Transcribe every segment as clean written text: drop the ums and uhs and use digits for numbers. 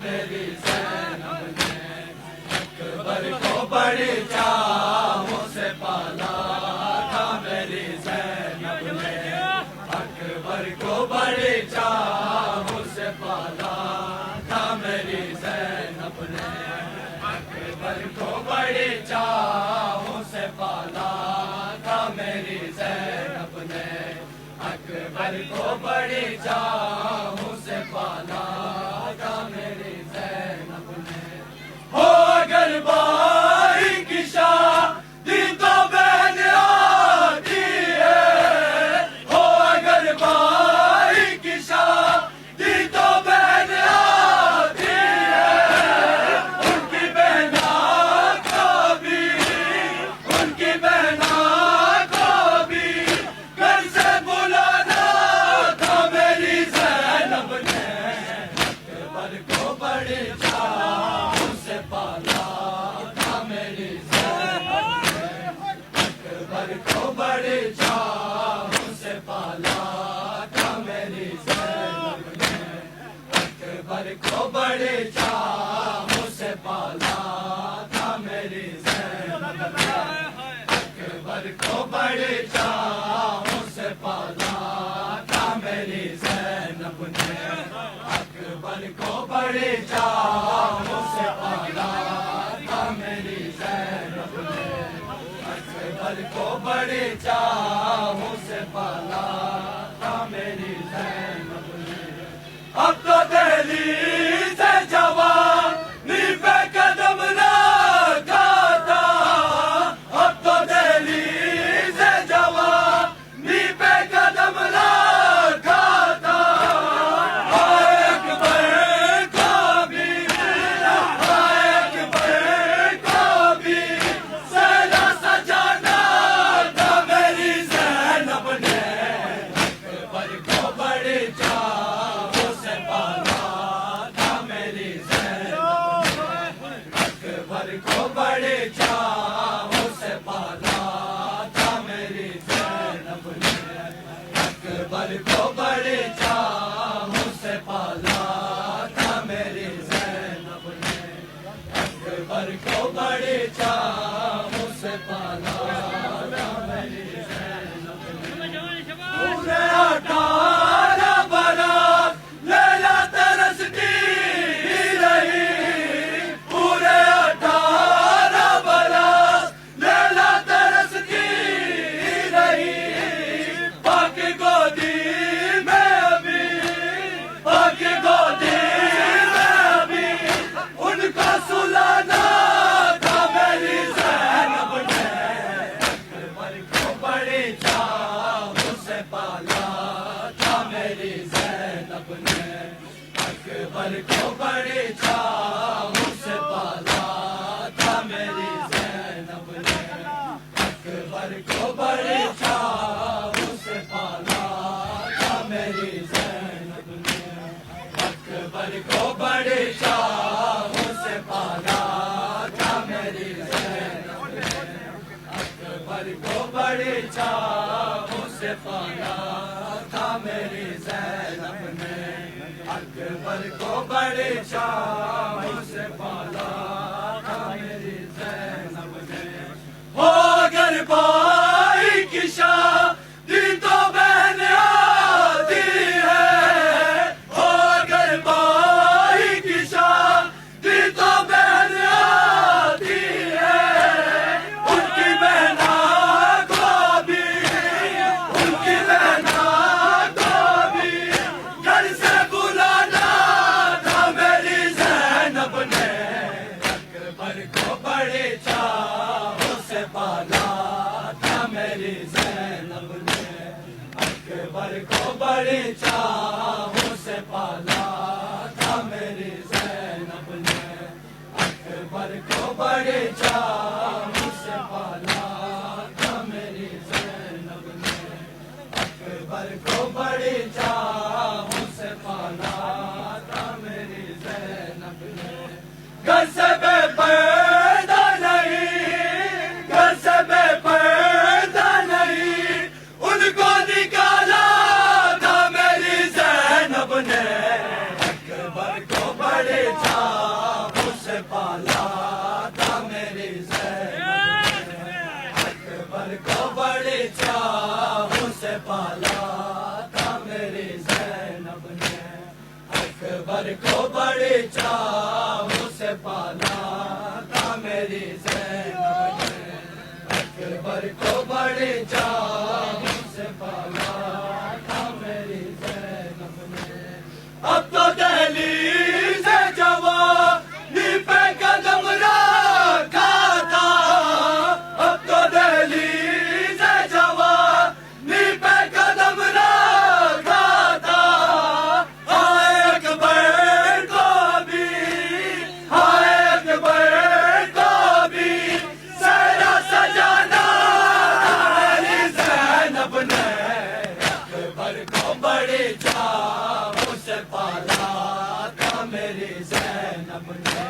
میری زینب نے اکبر کو بڑی چاہوں سے پالا تھا، میری زینب نے اکبر کو بڑی چاہوں سے پالا تھا، میری زینب نے اکبر کو بڑی چاہوں سے پالا تھا، میری زینب نے اکبر کو بڑی چاہوں سے پالا تھا، میری زینب نے ہو اگر بھائی کی شادی تو بہن آتی ہے، ہو اگر بھائی کی شادی تو بہن آتی ہے، ان کی بہنا کو بھی ان کی بہنا کو بھی گھر سے بلانا تھا، میری زینب نے اکبر کو بڑی چاہوں سے پالا تھا، میری زینب نے اکبر کو بڑی چاہوں سے پالا تھا، میری زینب نے اکبر کو بڑی چاہوں سے پالا تھا، میری زینب نے اکبر کو بڑی چاہوں سے پالا تھا، میری زینب نے اکبر کو بڑی چاہوں سے پالا تھا، میری زینب نے اکبر کو بڑی چاہوں سے پالا تھا، میری زینب نے اب تو دہلی سے جوانی پہ قدم رکھا تھا، اب تو دہلی سے جوانی پہ قدم رکھا تھا، اکبر کو بھی سہرا سجانا تھا، میری زینب نے اکبر کو بڑی چاہوں سے پالا تھا، میری زینب نے اکبر کو بڑی چاہوں سے پالا تھا، میری زینب نے اکبر کو بڑی چاہوں سے پالا تھا، میری زینب نے اکبر کو بڑی چاہوں سے پالا تھا، میری زینب نے پورے 18 برس لیلا ترستی رہی، پورے 18 برس لیلا ترستی رہی، پاک گودی میں ابھی پاک گودی میں ابھی ان کا سلانا تھا، میری زینب نے اکبر کو بڑی چاہوں سے پالا تھا، میری زینب نے اکبر کو بڑی چاہوں سے پالا تھا، میری زینب نے اکبر کو بڑی چاہوں سے پالا تھا، میری زینب نے اکبر کو بڑی چاہوں سے پالا تھا، میری زینب نے اکبر کو بڑی چاہوں سے پالا تھا، میری زینب نے اکبر کو بڑی چاہوں سے پالا تھا، میری زینب نے ہو اگر بھائی کی شادی تو بہن آتی ہے، ہو اگر بھائی کی شادی تو بہن آتی ہے، ان کی بہنا کو بھی ان کی بہنا کو بھی گھر سے بلانا تھا، میری زینب نے اکبر کو بڑی چاہوں سے پالا تھا، میری زینب نے اکبر کو بڑی چاہوں سے پالا تھا، میری زینب نے اکبر کو بڑی چاہوں سے پالا تھا، میری زینب نے اکبر کو بڑی چاہوں سے پالا تھا، میری زینب نے گھر سے بے پردہ نہیں، گھر سے بے پردہ نہیں، ان کو نکالا تھا، میری زینب نے اکبر کو بڑی چاہوں اکبر کو بڑے چاہوں سے پالا تھا میری زینب نے، اکبر کو بڑے چاہوں سے پالا تھا میری زینب نے۔ اب تو دہلیز جوانی پہ قدم رکھا تھا، اب تو دہلیز جوانی پہ قدم رکھا تھا، ہائے اکبر کو بھی، ہائے اکبر کو بھی سہرا سجانا میری زینب نے، اکبر کو بڑے چاہوں سے پالا تھا میری زینب نے،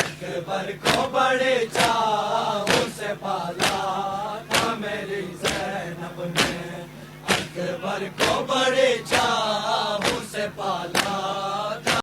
اکبر کو بڑے چاہوں سے پالا تھا میری زینب نے، اکبر کو بڑے چاہوں سے پالا